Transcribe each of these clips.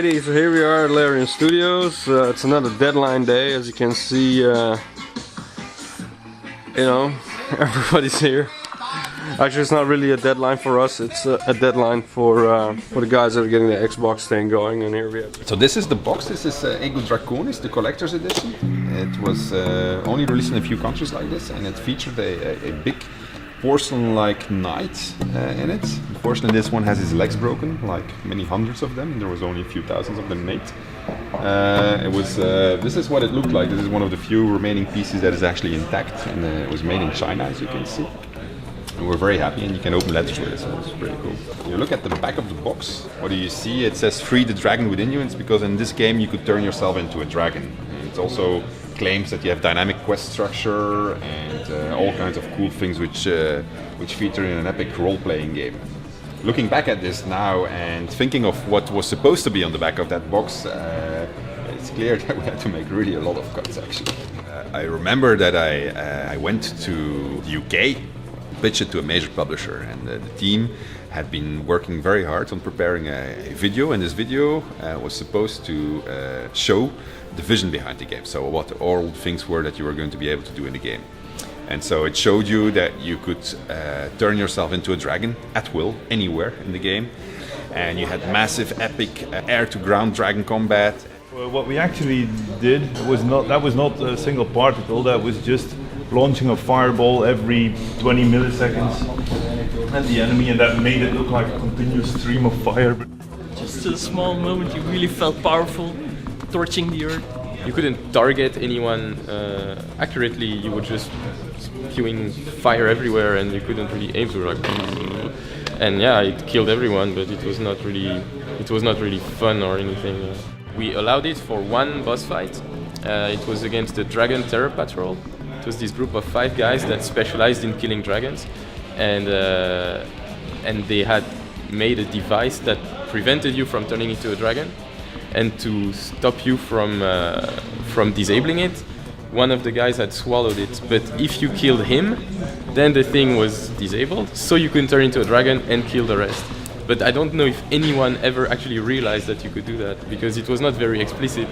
Alrighty, so here we are at Larian Studios. It's another deadline day, as you can see. Everybody's here. Actually, it's not really a deadline for us. It's a deadline for the guys that are getting the Xbox thing going. And here we have. So this is the box. This is Ego Draconis, the collector's edition. It was only released in a few countries like this, and it featured a big porcelain-like knight in it. Unfortunately, this one has his legs broken, like many hundreds of them. There was only a few thousands of them made. This is what it looked like. This is one of the few remaining pieces that is actually intact, and it was made in China, as you can see. And we're very happy, and you can open letters with it, so it's pretty cool. You look at the back of the box, what do you see? It says "Free the dragon within you." It's because in this game you could turn yourself into a dragon. And it also claims that you have dynamic quest structure and all kinds of cool things which feature in an epic role-playing game. Looking back at this now and thinking of what was supposed to be on the back of that box, it's clear that we had to make really a lot of cuts actually. I remember that I went to the UK, pitched it to a major publisher, and the team had been working very hard on preparing a video, and this video was supposed to show the vision behind the game, so what all things were that you were going to be able to do in the game. And so it showed you that you could turn yourself into a dragon at will, anywhere in the game, and you had massive epic air-to-ground dragon combat. Well, what we actually did was not a single particle, that was just launching a fireball every 20 milliseconds at the enemy, and that made it look like a continuous stream of fire. Just a small moment you really felt powerful, torching the earth. You couldn't target anyone accurately, you were just spewing fire everywhere and you couldn't really aim to like, and yeah, it killed everyone, but it was not really fun or anything. We allowed it for one boss fight. It was against the Dragon Terror Patrol. It was this group of 5 guys that specialized in killing dragons, and they had made a device that prevented you from turning into a dragon. And to stop you from disabling it, one of the guys had swallowed it. But if you killed him, then the thing was disabled, so you couldn't turn into a dragon and kill the rest. But I don't know if anyone ever actually realized that you could do that, because it was not very explicit.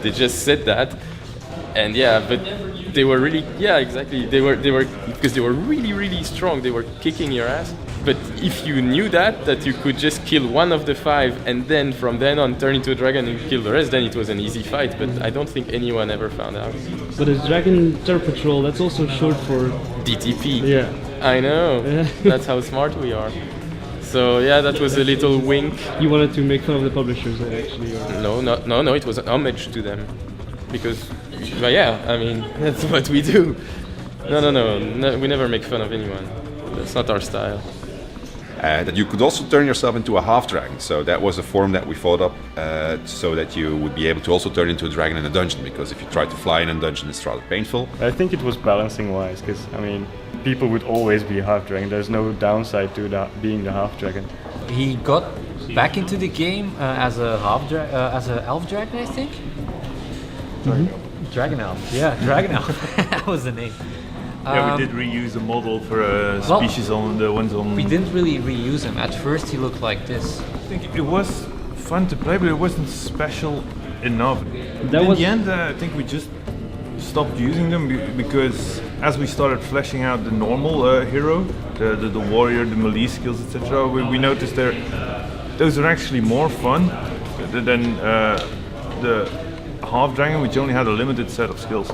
They just said that, and yeah, but they were really, yeah, exactly. They were because they were really, really strong. They were kicking your ass. But if you knew that you could just kill one of the 5 and then from then on turn into a dragon and kill the rest, then it was an easy fight. But I don't think anyone ever found out. But the Dragon Terror Patrol, that's also short for DTP. Yeah. I know. Yeah. That's how smart we are. So yeah, that was a little wink. You wanted to make fun of the publishers, actually? Or? No. It was an homage to them, because, well, yeah, I mean that's what we do. No, we never make fun of anyone. That's not our style. That you could also turn yourself into a half dragon. So that was a form that we thought up so that you would be able to also turn into a dragon in a dungeon, because if you try to fly in a dungeon, it's rather painful. I think it was balancing wise, because I mean, people would always be a half dragon. There's no downside to being the half dragon. He got back into the game as a elf dragon, I think. Dragon elf. Yeah, dragon elf. That was the name. Yeah, we did reuse a model for a species on the ones on... We didn't really reuse him. At first he looked like this. I think it was fun to play, but it wasn't special enough. In the end, I think we just stopped using them because as we started fleshing out the normal hero, the warrior, the melee skills, etc., we noticed those are actually more fun than the half dragon, which only had a limited set of skills.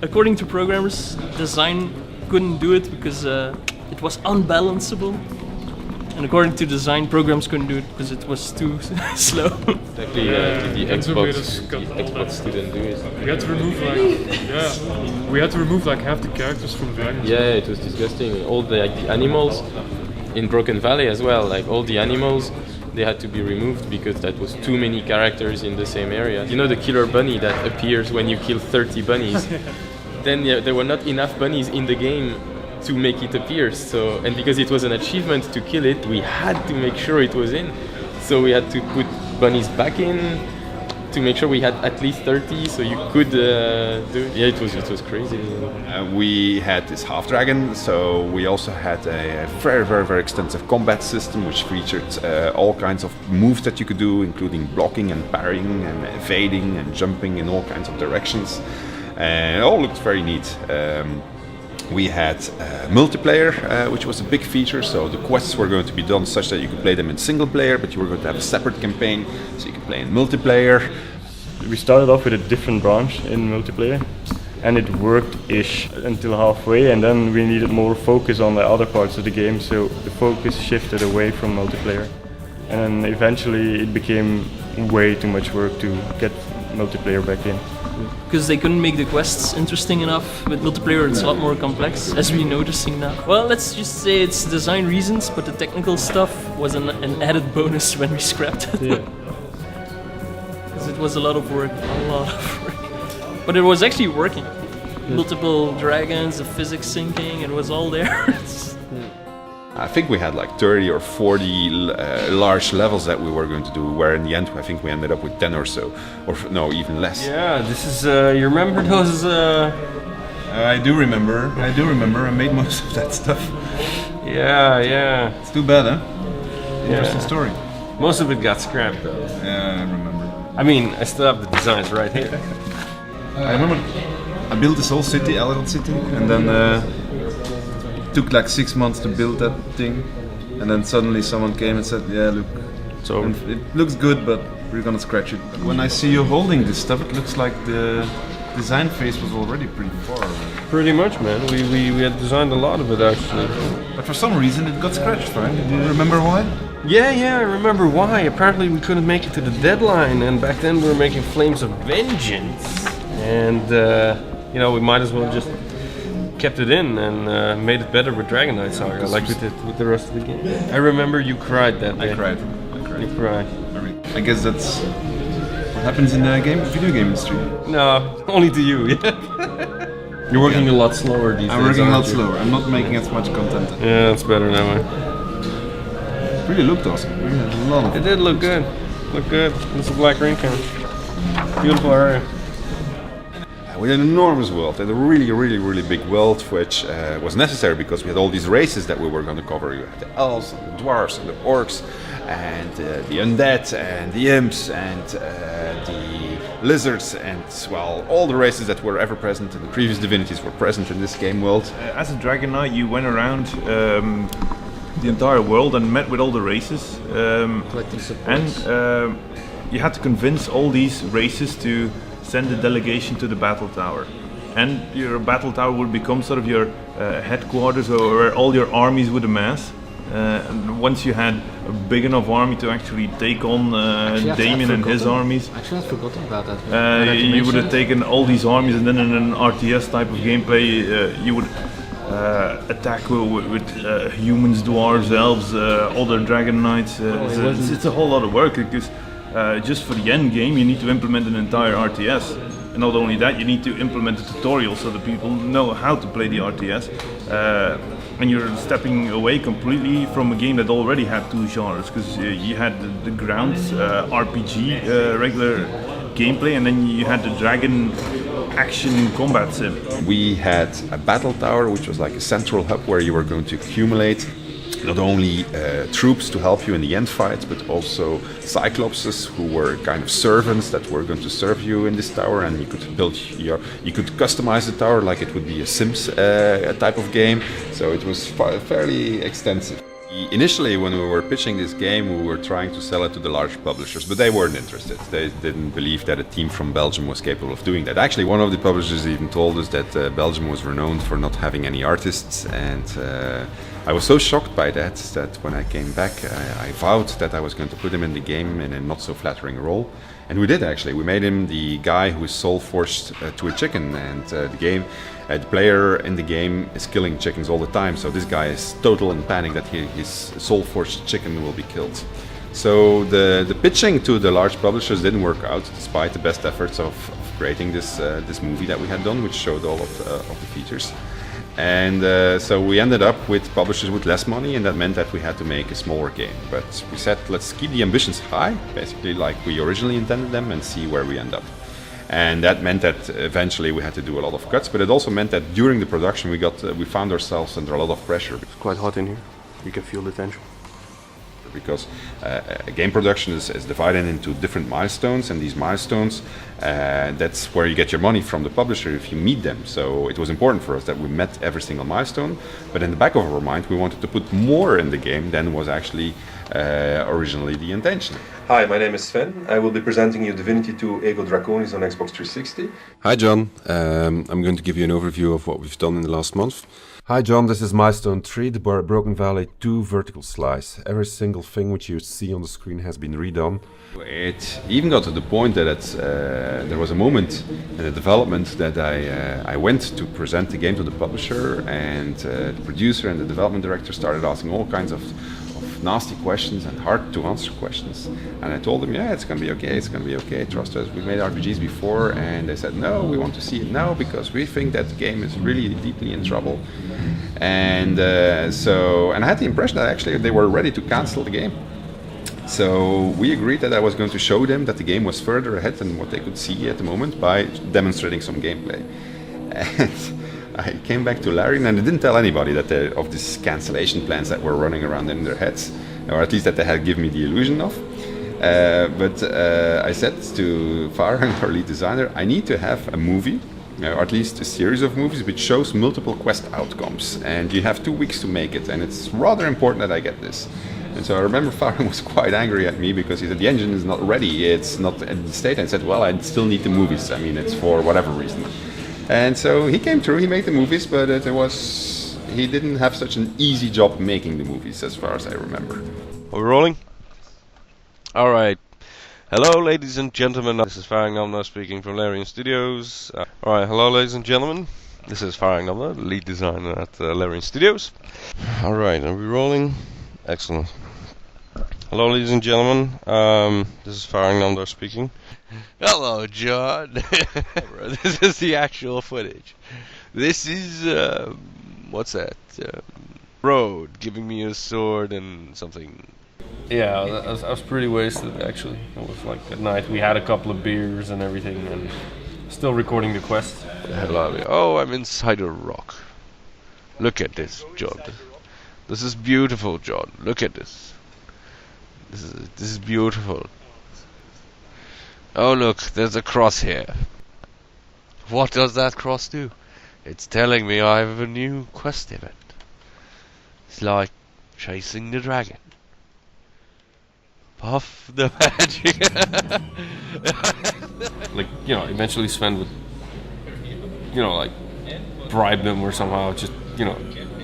According to programmers, design couldn't do it because it was unbalanceable. And according to design, programs couldn't do it because it was too slow. Exactly, the Xbox didn't do it. We had to remove like half the characters from Dragons. Yeah, it was disgusting. All the animals in Broken Valley as well, like all the animals, they had to be removed because that was too many characters in the same area. You know the killer bunny that appears when you kill 30 bunnies? Then there were not enough bunnies in the game to make it appear. So, and because it was an achievement to kill it, we had to make sure it was in. So we had to put bunnies back in to make sure we had at least 30, so you could do. Yeah, it was crazy. We had this half dragon, so we also had a very extensive combat system, which featured all kinds of moves that you could do, including blocking and parrying and evading and jumping in all kinds of directions, and it all looked very neat. We had multiplayer, which was a big feature, so the quests were going to be done such that you could play them in single player, but you were going to have a separate campaign, so you could play in multiplayer. We started off with a different branch in multiplayer, and it worked-ish until halfway, and then we needed more focus on the other parts of the game, so the focus shifted away from multiplayer. And then eventually it became way too much work to get multiplayer back in. Because they couldn't make the quests interesting enough. With multiplayer it's a lot more complex, as we're noticing now. Well, let's just say it's design reasons, but the technical stuff was an added bonus when we scrapped it. Yeah. Because it was a lot of work. But it was actually working. Multiple dragons, the physics syncing, it was all there. I think we had like 30 or 40 large levels that we were going to do, where in the end I think we ended up with 10 or so, or no, even less. Yeah, this is, you remember those... I do remember. I made most of that stuff. Yeah. It's too bad, huh? Yeah. Interesting story. Most of it got scrapped though. Yeah, I remember. I mean, I still have the designs right here. I remember I built this whole city, Emerald City, and then took like 6 months to build that thing, and then suddenly someone came and said, yeah, look, So it looks good, but we're gonna scratch it. When I see you holding this stuff, it looks like the design phase was already pretty far. pretty much, man. We had designed a lot of it actually. But for some reason it got scratched, right? Do you remember why? Yeah, I remember why. Apparently we couldn't make it to the deadline, and back then we were making Flames of Vengeance, and we might as well just kept it in and made it better with Dragon Knight Saga, like we did with the rest of the game. I remember you cried that day. I cried. You cried. I guess that's what happens in the video game industry. No, only to you. You're working a lot slower these days. I'm working a lot aren't you? slower. I'm not making as much content. Yeah, that's better that way. It really looked awesome. We had a lot of It did look good. Look good. It's a black ring cam. Beautiful area. We had an enormous world, and a really big world, which was necessary because we had all these races that we were going to cover. You had the elves, and the dwarves, and the orcs, and the undead, and the imps, and the lizards, and well, all the races that were ever present in the previous divinities were present in this game world. As a Dragon Knight, you went around the entire world and met with all the races, and you had to convince all these races to send a delegation to the battle tower, and your battle tower would become sort of your headquarters, or where all your armies would amass. And once you had a big enough army to actually take on Damien and his armies, Actually, I've forgotten about that. you would have taken all these armies, and then in an RTS type of gameplay, you would attack with humans, dwarves, elves, other dragon knights. It's a whole lot of work, because just for the end game you need to implement an entire RTS, and not only that, you need to implement a tutorial so that people know how to play the RTS, and you're stepping away completely from a game that already had two genres, because you had the ground RPG regular gameplay, and then you had the dragon action combat sim. We had a battle tower, which was like a central hub where you were going to accumulate not only troops to help you in the end fight, but also cyclopses who were kind of servants that were going to serve you in this tower, and you could customize the tower like it would be a Sims type of game. So it was fairly extensive. Initially, when we were pitching this game, we were trying to sell it to the large publishers, but they weren't interested. They didn't believe that a team from Belgium was capable of doing that. Actually, one of the publishers even told us that Belgium was renowned for not having any artists, and I was so shocked by that when I came back, I vowed that I was going to put him in the game in a not so flattering role. And we did, actually. We made him the guy who is soul-forged to a chicken, and the player in the game is killing chickens all the time, so this guy is total in panic that his soul-forged chicken will be killed. So the pitching to the large publishers didn't work out, despite the best efforts of creating this movie that we had done, which showed all of the features. And so we ended up with publishers with less money, and that meant that we had to make a smaller game. But we said, let's keep the ambitions high, basically like we originally intended them, and see where we end up. And that meant that eventually we had to do a lot of cuts, but it also meant that during the production we found ourselves under a lot of pressure. It's quite hot in here. You can feel the tension. Because game production is divided into different milestones, and these milestones, that's where you get your money from the publisher if you meet them. So it was important for us that we met every single milestone, but in the back of our mind we wanted to put more in the game than was actually originally the intention. Hi, my name is Sven. I will be presenting you Divinity 2 Ego Draconis on Xbox 360. Hi John, I'm going to give you an overview of what we've done in the last month. Hi John, this is Milestone 3, the Broken Valley 2 vertical slice. Every single thing which you see on the screen has been redone. It even got to the point that there was a moment in the development that I went to present the game to the publisher, and the producer and the development director started asking all kinds of nasty questions and hard to answer questions. And I told them, yeah, it's gonna be okay, trust us, we made RPGs before. And they said, no, we want to see it now because we think that the game is really deeply in trouble. And and I had the impression that actually they were ready to cancel the game. So we agreed that I was going to show them that the game was further ahead than what they could see at the moment by demonstrating some gameplay. And I came back to Larian and I didn't tell anybody that of these cancellation plans that were running around in their heads, or at least that they had given me the illusion of. But I said to Farhan, our lead designer, I need to have a movie, or at least a series of movies which shows multiple quest outcomes, and you have 2 weeks to make it, and it's rather important that I get this. And so I remember Farhan was quite angry at me because he said the engine is not ready, it's not in the state. And I said, well, I still need the movies, I mean, it's for whatever reason. And so he came through, he made the movies, but he didn't have such an easy job making the movies as far as I remember. Are we rolling? Alright. Hello ladies and gentlemen, this is Farhan Namna speaking from Larian Studios. Alright, hello ladies and gentlemen, this is Farhan Namna, the lead designer at Larian Studios. Alright, are we rolling? Excellent. Hello ladies and gentlemen, this is Farhan Namna speaking. Hello John. This is the actual footage. This is, what's that? Road giving me a sword and something. Yeah, I was pretty wasted actually. It was like at night, we had a couple of beers and everything, and still recording the quest. The hell are we? Oh, I'm inside a rock. Look at this, John. This is beautiful, John. Look at this. This is beautiful. Oh look, there's a cross here. What does that cross do? It's telling me I have a new quest event. It's like chasing the dragon. Puff the magic. Like, you know, eventually Sven would, you know, like bribe them or somehow just, you know,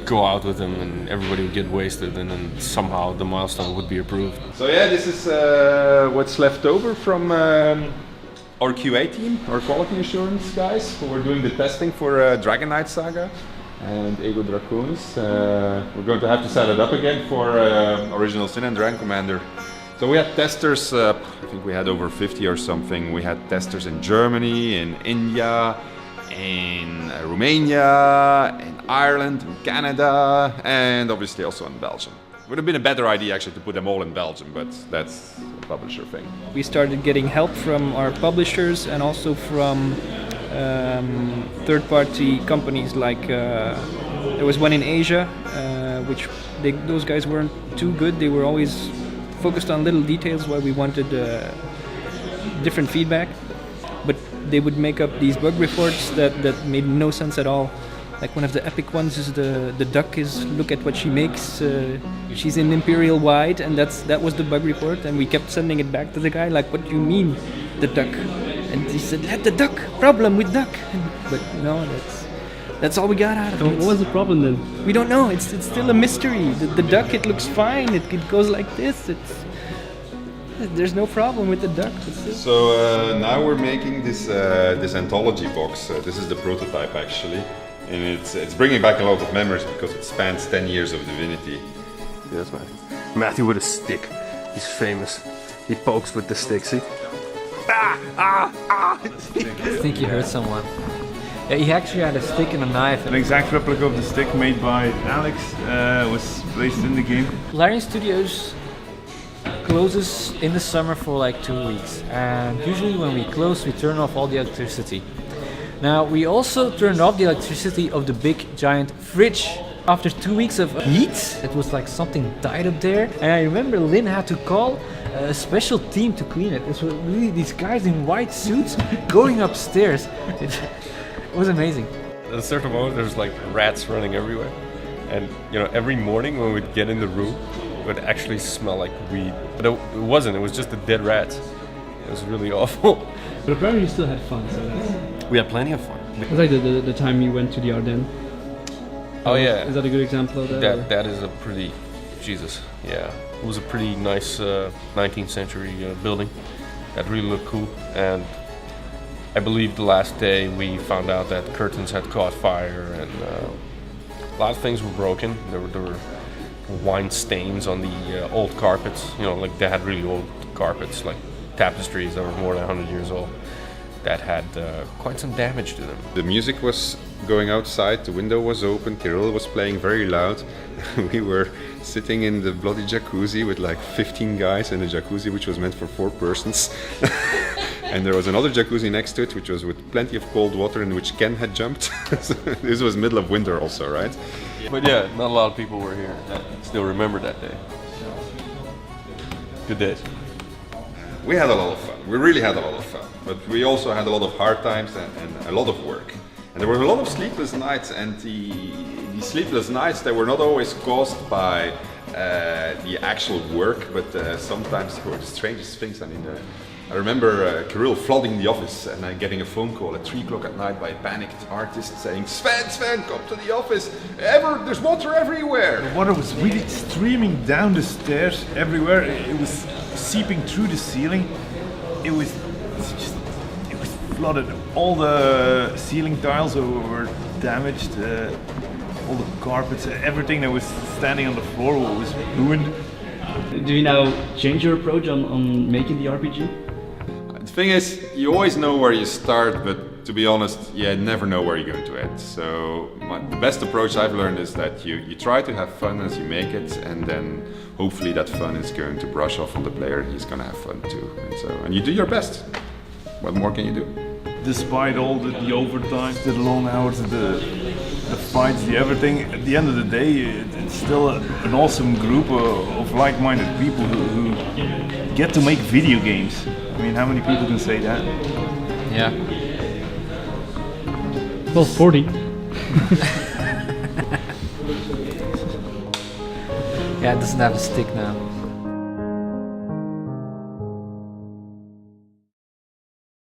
go out with them and everybody would get wasted, and then somehow the milestone would be approved. So yeah, this is what's left over from our QA team, our quality assurance guys, who were doing the testing for Dragon Knight Saga and Ego Draconis. We're going to have to set it up again for Original Sin and Dragon Commander. So we had testers, I think we had over 50 or something. We had testers in Germany, in India, in Romania, in Ireland, in Canada, and obviously also in Belgium. Would have been a better idea actually to put them all in Belgium, but that's a publisher thing. We started getting help from our publishers and also from third-party companies like there was one in Asia, which those guys weren't too good. They were always focused on little details while we wanted different feedback. But they would make up these bug reports that made no sense at all. Like one of the epic ones is the duck is, look at what she makes. She's in Imperial White, and that was the bug report. And we kept sending it back to the guy, like, what do you mean, the duck? And he said, had the duck, problem with duck. But no, that's all we got out of it. What was the problem then? We don't know. It's still a mystery. The duck, it looks fine. It goes like this. There's no problem with the duck. So now we're making this anthology box. This is the prototype actually, and it's bringing back a lot of memories because it spans 10 years of Divinity. Yes, Matthew. Matthew with a stick. He's famous. He pokes with the stick. See? I think you hurt someone. He actually had a stick and a knife. An exact replica of the stick made by Alex was placed in the game. Larian Studios closes in the summer for like 2 weeks, and usually when we close we turn off all the electricity. Now we also turned off the electricity of the big giant fridge. After 2 weeks of heat, it was like something died up there, and I remember Lynn had to call a special team to clean it. It was really these guys in white suits going upstairs. It was amazing. At a certain moment there was like rats running everywhere, and you know, every morning when we'd get in the room it would actually smell like weed, but it wasn't, it was just the dead rats. It was really awful. But apparently you still had fun, so that's... We had plenty of fun. It was like the time you went to the Ardennes. Oh yeah. Is that a good example of that? That is a pretty, Jesus, yeah. It was a pretty nice 19th century building that really looked cool, and I believe the last day we found out that curtains had caught fire, and a lot of things were broken. There were wine stains on the old carpets, you know, like they had really old carpets, like tapestries that were more than 100 years old, that had quite some damage to them. The music was going outside, the window was open, Kirill was playing very loud. We were sitting in the bloody jacuzzi with like 15 guys in a jacuzzi which was meant for 4 persons. And there was another jacuzzi next to it which was with plenty of cold water in which Ken had jumped. So this was middle of winter also, right? But yeah, not a lot of people were here that still remember that day. Good days. We had a lot of fun. We really had a lot of fun. But we also had a lot of hard times and a lot of work. And there were a lot of sleepless nights, and the sleepless nights, they were not always caused by the actual work, but sometimes they were the strangest things. I mean, I remember Kirill flooding the office and getting a phone call at 3 o'clock at night by a panicked artist saying, Sven, come to the office. There's water everywhere. The water was really streaming down the stairs everywhere. It was seeping through the ceiling. It was flooded. All the ceiling tiles were damaged. All the carpets, everything that was standing on the floor was ruined. Do you now change your approach on making the RPG? The thing is, you always know where you start, but to be honest, you never know where you're going to end. So the best approach I've learned is that you try to have fun as you make it, and then hopefully that fun is going to brush off on the player. He's going to have fun too. And you do your best. What more can you do? Despite all the overtime, the long hours, the fights, the everything, at the end of the day, it's still an awesome group of like-minded people who get to make video games. I mean, how many people can say that? Yeah. Well, 40. Yeah, it doesn't have a stick now.